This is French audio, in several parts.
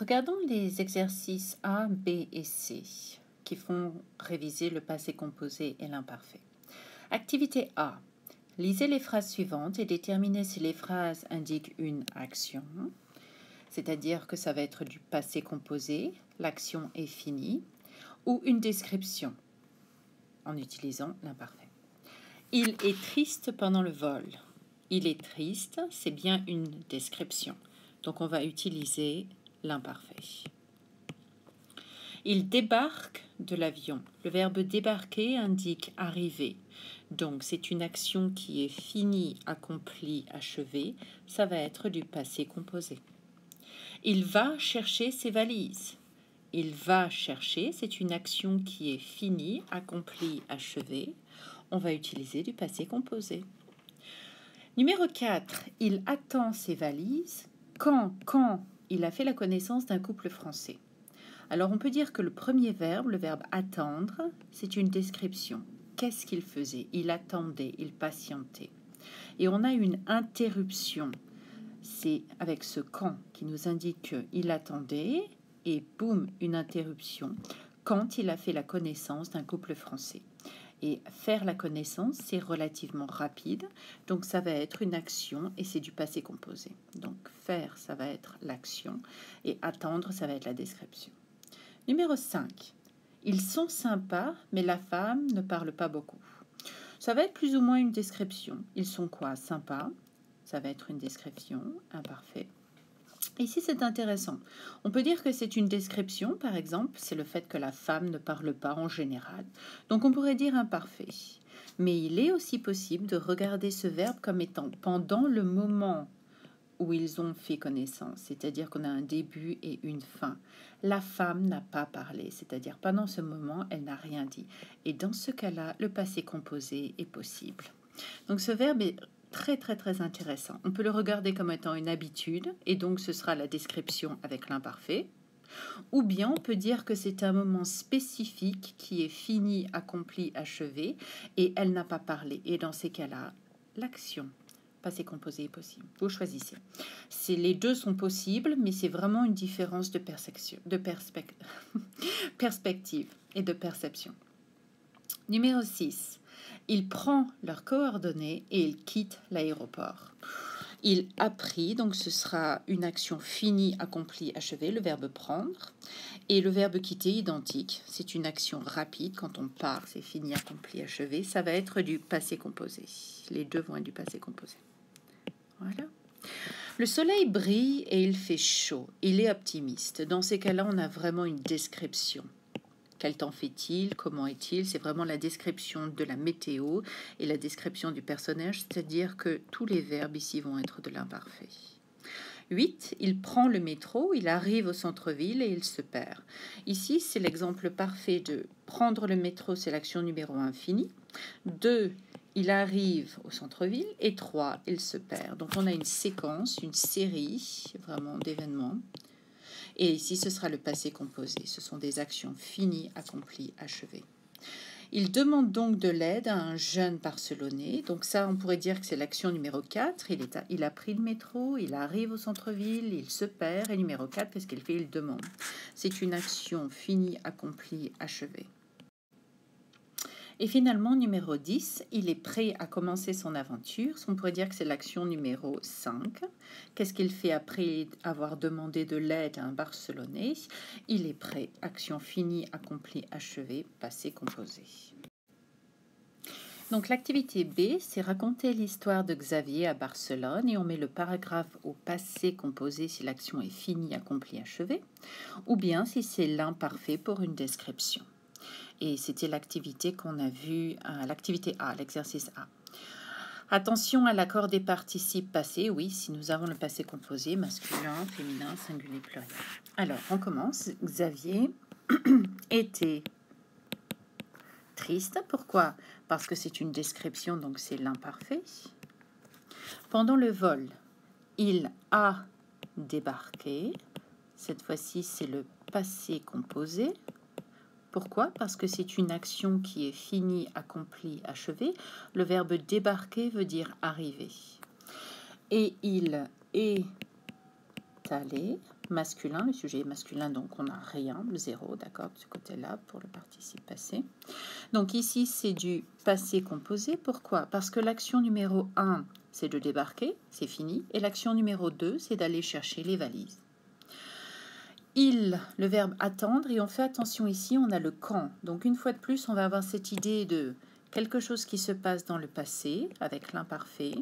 Regardons les exercices A, B et C qui font réviser le passé composé et l'imparfait. Activité A. Lisez les phrases suivantes et déterminez si les phrases indiquent une action, c'est-à-dire que ça va être du passé composé, l'action est finie, ou une description en utilisant l'imparfait. Il est triste pendant le vol. Il est triste, c'est bien une description. Donc on va utiliser l'imparfait. Il débarque de l'avion. Le verbe débarquer indique arriver. Donc c'est une action qui est finie, accomplie, achevée. Ça va être du passé composé. Il va chercher ses valises. Il va chercher, c'est une action qui est finie, accomplie, achevée. On va utiliser du passé composé. Numéro 4, il attend ses valises quand il a fait la connaissance d'un couple français. Alors on peut dire que le premier verbe, le verbe attendre, c'est une description. Qu'est-ce qu'il faisait? Il attendait, il patientait. Et on a une interruption. C'est avec ce quand qui nous indique qu'il attendait et boum, une interruption quand il a fait la connaissance d'un couple français. Et faire la connaissance, c'est relativement rapide. Donc, ça va être une action et c'est du passé composé. Donc, faire, ça va être l'action et attendre, ça va être la description. Numéro 5. Ils sont sympas, mais la femme ne parle pas beaucoup. Ça va être plus ou moins une description. Ils sont quoi? Sympas. Ça va être une description, imparfait. Ici, c'est intéressant. On peut dire que c'est une description, par exemple, c'est le fait que la femme ne parle pas en général. Donc, on pourrait dire imparfait. Mais il est aussi possible de regarder ce verbe comme étant pendant le moment où ils ont fait connaissance, c'est-à-dire qu'on a un début et une fin. La femme n'a pas parlé, c'est-à-dire pendant ce moment, elle n'a rien dit. Et dans ce cas-là, le passé composé est possible. Donc, ce verbe est très intéressant. On peut le regarder comme étant une habitude et donc ce sera la description avec l'imparfait. Ou bien on peut dire que c'est un moment spécifique qui est fini, accompli, achevé et elle n'a pas parlé. Et dans ces cas-là, l'action passé composé est possible. Vous choisissez. Les deux sont possibles, mais c'est vraiment une différence de perspective et de perception. Numéro 6. Il prend leurs coordonnées et il quitte l'aéroport. Il a pris, donc ce sera une action finie, accomplie, achevée, le verbe prendre. Et le verbe quitter, identique. C'est une action rapide. Quand on part, c'est fini, accompli, achevé. Ça va être du passé composé. Les deux vont être du passé composé. Voilà. Le soleil brille et il fait chaud. Il est optimiste. Dans ces cas-là, on a vraiment une description. Quel temps fait-il? Comment est-il? C'est vraiment la description de la météo et la description du personnage, c'est-à-dire que tous les verbes ici vont être de l'imparfait. 8. Il prend le métro, il arrive au centre-ville et il se perd. Ici, c'est l'exemple parfait de prendre le métro, c'est l'action numéro 1 finie. 2. Il arrive au centre-ville. Et 3. Il se perd. Donc, on a une séquence, une série vraiment d'événements. Et ici, ce sera le passé composé. Ce sont des actions finies, accomplies, achevées. Il demande donc de l'aide à un jeune Barcelonais. Donc ça, on pourrait dire que c'est l'action numéro 4. Il a pris le métro, il arrive au centre-ville, il se perd. Et numéro 4, qu'est-ce qu'il fait? Il demande. C'est une action finie, accomplie, achevée. Et finalement, numéro 10, il est prêt à commencer son aventure. On pourrait dire que c'est l'action numéro 5. Qu'est-ce qu'il fait après avoir demandé de l'aide à un Barcelonais? Il est prêt. Action finie, accomplie, achevée, passé composé. Donc l'activité B, c'est raconter l'histoire de Xavier à Barcelone et on met le paragraphe au passé composé si l'action est finie, accomplie, achevée, ou bien si c'est l'imparfait pour une description. Et c'était l'activité qu'on a vue, l'activité A, l'exercice A. Attention à l'accord des participes passés, oui, si nous avons le passé composé, masculin, féminin, singulier, pluriel. Alors, on commence. Xavier était triste. Pourquoi? Parce que c'est une description, donc c'est l'imparfait. Pendant le vol, il a débarqué. Cette fois-ci, c'est le passé composé. Pourquoi? Parce que c'est une action qui est finie, accomplie, achevée. Le verbe débarquer veut dire arriver. Et il est allé. masculin. Le sujet est masculin, donc on n'a rien, 0, d'accord, de ce côté-là pour le participe passé. Donc ici, c'est du passé composé. Pourquoi? Parce que l'action numéro 1, c'est de débarquer, c'est fini. Et l'action numéro 2, c'est d'aller chercher les valises. Il, le verbe attendre, et on fait attention ici, on a le quand. Donc une fois de plus, on va avoir cette idée de quelque chose qui se passe dans le passé avec l'imparfait.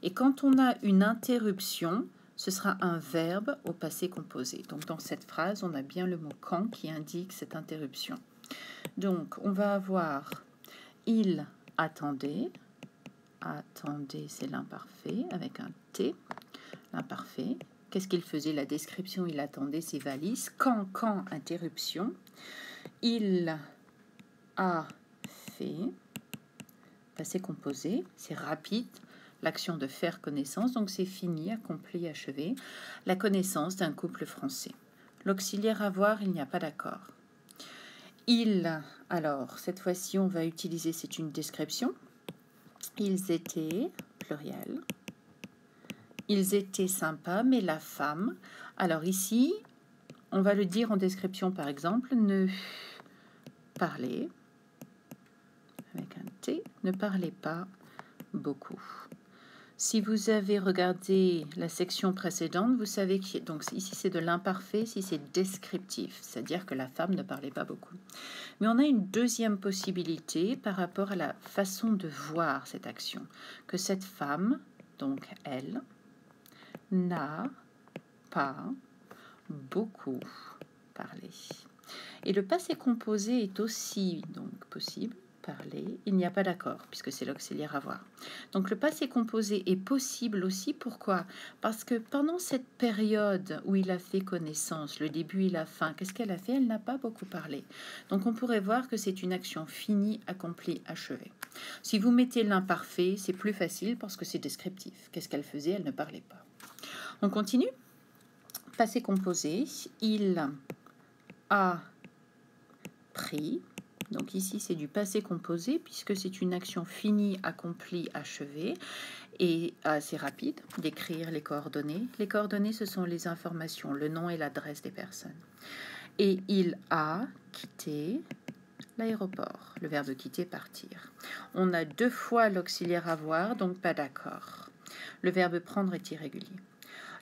Et quand on a une interruption, ce sera un verbe au passé composé. Donc dans cette phrase, on a bien le mot quand qui indique cette interruption. Donc on va avoir il attendait. Attendez, c'est l'imparfait avec un T. L'imparfait. Qu'est-ce qu'il faisait? La description, il attendait ses valises. Quand, interruption. Il a fait. Passé composé, c'est rapide. L'action de faire connaissance, donc c'est fini, accompli, achevé. La connaissance d'un couple français. L'auxiliaire avoir, il n'y a pas d'accord. Il, alors, cette fois-ci, on va utiliser, c'est une description. Ils étaient, pluriel. Ils étaient sympas, mais la femme... Alors ici, on va le dire en description, par exemple, ne parlait, avec un T, ne parlait pas beaucoup. Si vous avez regardé la section précédente, vous savez que donc ici c'est de l'imparfait, ici c'est descriptif, c'est-à-dire que la femme ne parlait pas beaucoup. Mais on a une deuxième possibilité par rapport à la façon de voir cette action, que cette femme, donc elle, n'a pas beaucoup parlé. Et le passé composé est aussi donc possible. Parler, il n'y a pas d'accord, puisque c'est l'auxiliaire avoir. Donc le passé composé est possible aussi, pourquoi? Parce que pendant cette période où il a fait connaissance, le début et la fin, qu'est-ce qu'elle a fait? Elle n'a pas beaucoup parlé. Donc on pourrait voir que c'est une action finie, accomplie, achevée. Si vous mettez l'imparfait, c'est plus facile parce que c'est descriptif. Qu'est-ce qu'elle faisait? Elle ne parlait pas. On continue. Passé composé, il a pris. Donc ici, c'est du passé composé puisque c'est une action finie, accomplie, achevée et assez rapide d'écrire les coordonnées. Les coordonnées, ce sont les informations, le nom et l'adresse des personnes. Et il a quitté l'aéroport, le verbe quitter, partir. On a 2 fois l'auxiliaire avoir, donc pas d'accord. Le verbe prendre est irrégulier.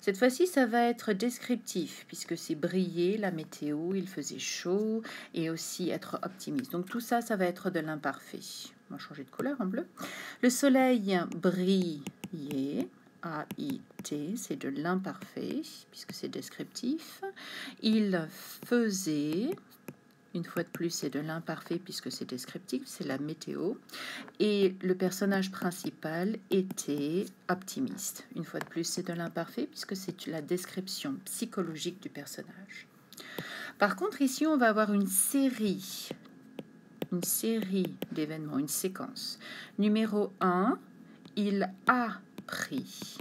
Cette fois-ci, ça va être descriptif, puisque c'est briller, la météo, il faisait chaud, et aussi être optimiste. Donc tout ça, ça va être de l'imparfait. On va changer de couleur en bleu. Le soleil brillait, A-I-T, c'est de l'imparfait, puisque c'est descriptif. Il faisait... Une fois de plus, c'est de l'imparfait puisque c'est descriptif, c'est la météo. Et le personnage principal était optimiste. Une fois de plus, c'est de l'imparfait puisque c'est la description psychologique du personnage. Par contre, ici, on va avoir une série d'événements, une séquence. Numéro 1, il a pris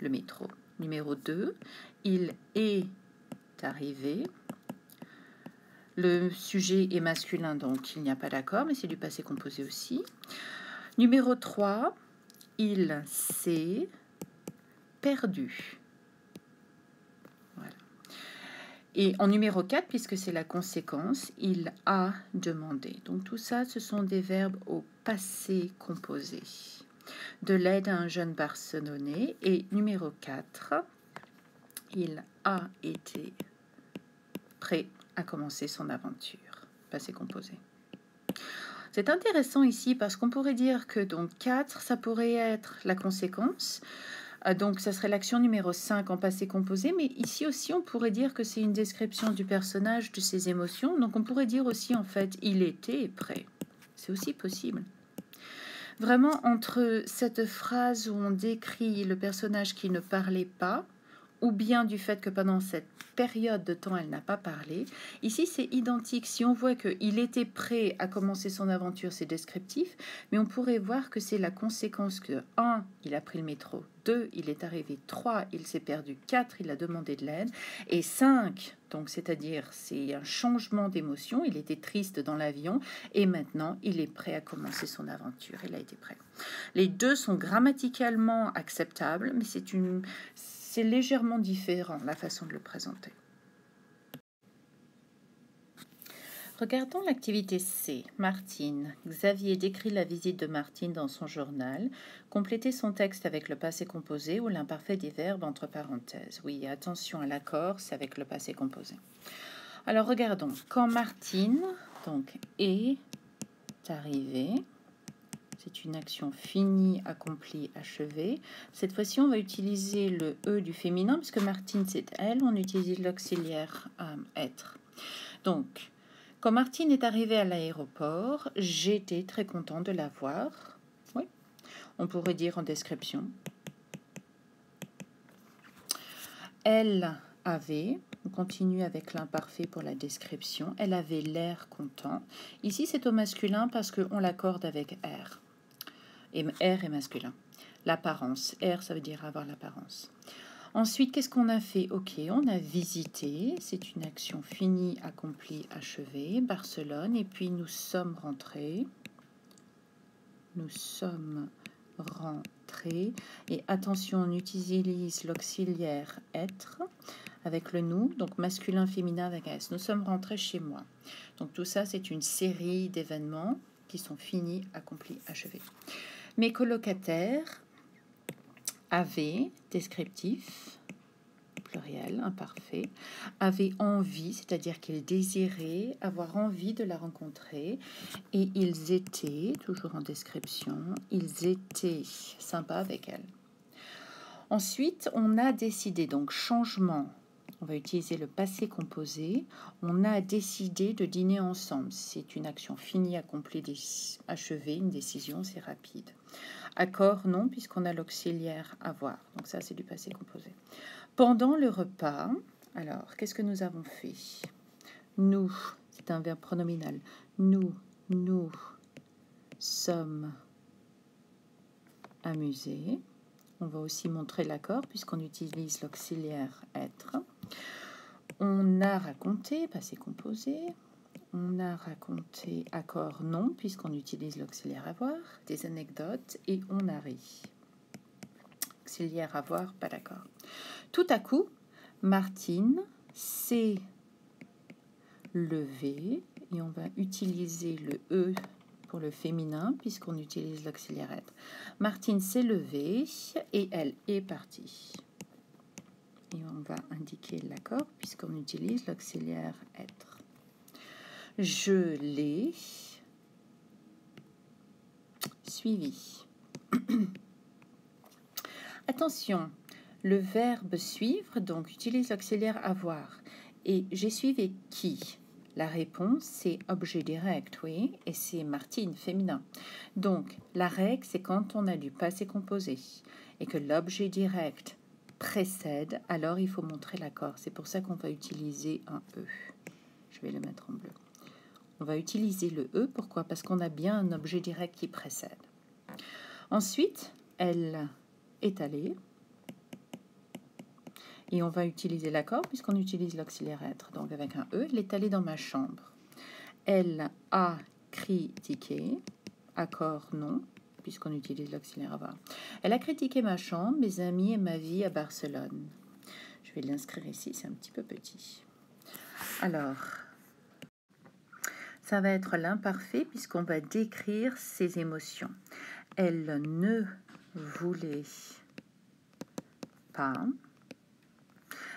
le métro. Numéro 2, il est arrivé. Le sujet est masculin, donc il n'y a pas d'accord, mais c'est du passé composé aussi. Numéro 3, il s'est perdu. Voilà. Et en numéro 4, puisque c'est la conséquence, il a demandé. Donc tout ça, ce sont des verbes au passé composé. De l'aide à un jeune Barcelonais. Et numéro 4, il a été prêt à commencer son aventure. Passé composé. C'est intéressant ici parce qu'on pourrait dire que donc 4, ça pourrait être la conséquence. Donc ça serait l'action numéro 5 en passé composé. Mais ici aussi, on pourrait dire que c'est une description du personnage, de ses émotions. Donc on pourrait dire aussi en fait, il était prêt. C'est aussi possible. Vraiment, entre cette phrase où on décrit le personnage qui ne parlait pas, ou bien du fait que pendant cette période de temps, elle n'a pas parlé. Ici, c'est identique. Si on voit qu'il était prêt à commencer son aventure, c'est descriptif, mais on pourrait voir que c'est la conséquence que 1, il a pris le métro, 2, il est arrivé, 3, il s'est perdu, 4, il a demandé de l'aide, et 5, donc c'est-à-dire c'est un changement d'émotion, il était triste dans l'avion, et maintenant, il est prêt à commencer son aventure, il a été prêt. Les deux sont grammaticalement acceptables, mais c'est légèrement différent, la façon de le présenter. Regardons l'activité C. Martine. Xavier décrit la visite de Martine dans son journal. Complétez son texte avec le passé composé ou l'imparfait des verbes entre parenthèses. Oui, attention à l'accord, c'est avec le passé composé. Alors regardons. Quand Martine donc, est arrivée, c'est une action finie, accomplie, achevée. Cette fois-ci, on va utiliser le « e » du féminin, puisque Martine, c'est elle. On utilise l'auxiliaire « être ». Donc, quand Martine est arrivée à l'aéroport, j'étais très content de la voir. Oui, on pourrait dire en description. Elle avait, on continue avec l'imparfait pour la description, elle avait l'air content. Ici, c'est au masculin parce qu'on l'accorde avec R. Et R est masculin. L'apparence. R, ça veut dire avoir l'apparence. Ensuite, qu'est-ce qu'on a fait? Ok, on a visité. C'est une action finie, accomplie, achevée. Barcelone. Et puis, nous sommes rentrés. Nous sommes rentrés. Et attention, on utilise l'auxiliaire être avec le nous, donc masculin, féminin avec S. Nous sommes rentrés chez moi. Donc, tout ça, c'est une série d'événements qui sont finis, accomplis, achevés. Mes colocataires avaient, descriptif, pluriel, imparfait, avaient envie, c'est-à-dire qu'ils désiraient avoir envie de la rencontrer, et ils étaient, toujours en description, ils étaient sympas avec elle. Ensuite, on a décidé, donc changement, on va utiliser le passé composé, on a décidé de dîner ensemble. C'est une action finie, accomplie, achevée, une décision, c'est rapide. Accord, non, puisqu'on a l'auxiliaire avoir. Donc ça, c'est du passé composé. Pendant le repas, alors, qu'est-ce que nous avons fait? Nous, c'est un verbe pronominal. Nous sommes amusés. On va aussi montrer l'accord, puisqu'on utilise l'auxiliaire être. On a raconté, passé composé. On a raconté accord non, puisqu'on utilise l'auxiliaire avoir, des anecdotes, et on a ri. Auxiliaire avoir, pas d'accord. Tout à coup, Martine s'est levée, et on va utiliser le E pour le féminin, puisqu'on utilise l'auxiliaire être. Martine s'est levée, et elle est partie. Et on va indiquer l'accord, puisqu'on utilise l'auxiliaire être. Je l'ai suivi. Attention, le verbe suivre donc utilise l'auxiliaire avoir. Et j'ai suivi qui? La réponse c'est objet direct, oui, et c'est Martine féminin. Donc la règle c'est quand on a du passé composé et que l'objet direct précède, alors il faut montrer l'accord. C'est pour ça qu'on va utiliser un E. Je vais le mettre en bleu. On va utiliser le E. Pourquoi? Parce qu'on a bien un objet direct qui précède. Ensuite, elle est allée. Et on va utiliser l'accord puisqu'on utilise l'auxiliaire être. Donc avec un E, elle est allée dans ma chambre. Elle a critiqué. Accord non, puisqu'on utilise l'auxiliaire avoir. Elle a critiqué ma chambre, mes amis et ma vie à Barcelone. Je vais l'inscrire ici, c'est un petit peu petit. Alors... ça va être l'imparfait puisqu'on va décrire ses émotions. Elle ne voulait pas.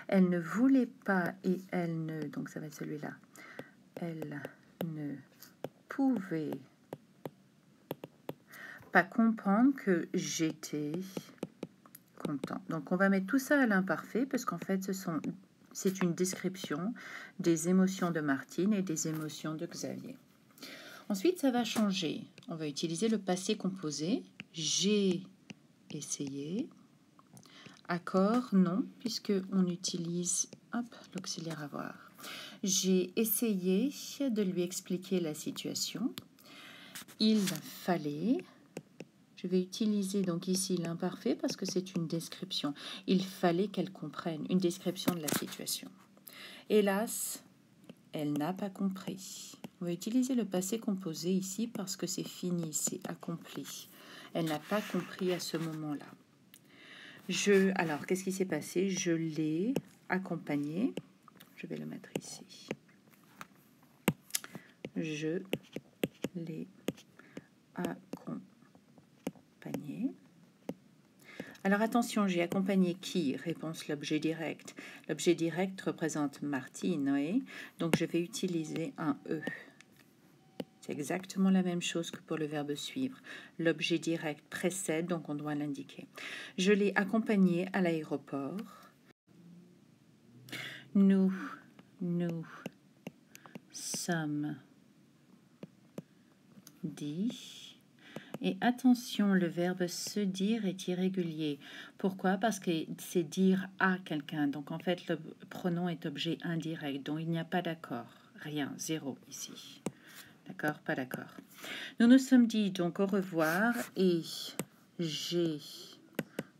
Elle ne voulait pas et elle ne... donc ça va être celui-là. Elle ne pouvait pas comprendre que j'étais content. Donc on va mettre tout ça à l'imparfait parce qu'en fait c'est une description des émotions de Martine et des émotions de Xavier. Ensuite, ça va changer. On va utiliser le passé composé. J'ai essayé. Accord, non, puisque on utilise l'auxiliaire avoir. J'ai essayé de lui expliquer la situation. Il fallait... je vais utiliser donc ici l'imparfait parce que c'est une description. Il fallait qu'elle comprenne une description de la situation. Hélas, elle n'a pas compris. On va utiliser le passé composé ici parce que c'est fini, c'est accompli. Elle n'a pas compris à ce moment-là. Alors, qu'est-ce qui s'est passé? Je l'ai accompagnée. Je vais le mettre ici. Je l'ai accompagné. Alors attention, j'ai accompagné qui? Réponse l'objet direct. L'objet direct représente Martine, oui. Donc je vais utiliser un E. C'est exactement la même chose que pour le verbe suivre. L'objet direct précède, donc on doit l'indiquer. Je l'ai accompagné à l'aéroport. Nous sommes dit. Et attention, le verbe se dire est irrégulier. Pourquoi? Parce que c'est dire à quelqu'un. Donc en fait, le pronom est objet indirect. Donc il n'y a pas d'accord. Rien, zéro ici. D'accord? Pas d'accord. Nous nous sommes dit donc au revoir et j'ai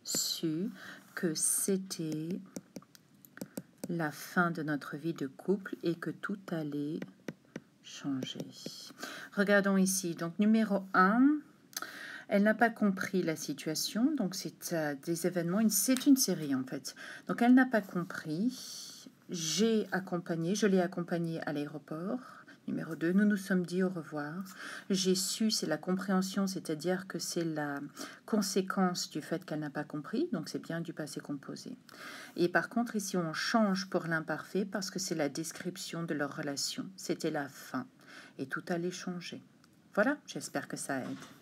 su que c'était la fin de notre vie de couple et que tout allait changer. Regardons ici. Donc numéro 1, elle n'a pas compris la situation. Donc c'est des événements, c'est une série en fait. Donc elle n'a pas compris. Je l'ai accompagnée à l'aéroport. Numéro 2, nous nous sommes dit au revoir. J'ai su, c'est la compréhension, c'est-à-dire que c'est la conséquence du fait qu'elle n'a pas compris, donc c'est bien du passé composé. Et par contre, ici, on change pour l'imparfait parce que c'est la description de leur relation. C'était la fin et tout allait changer. Voilà, j'espère que ça aide.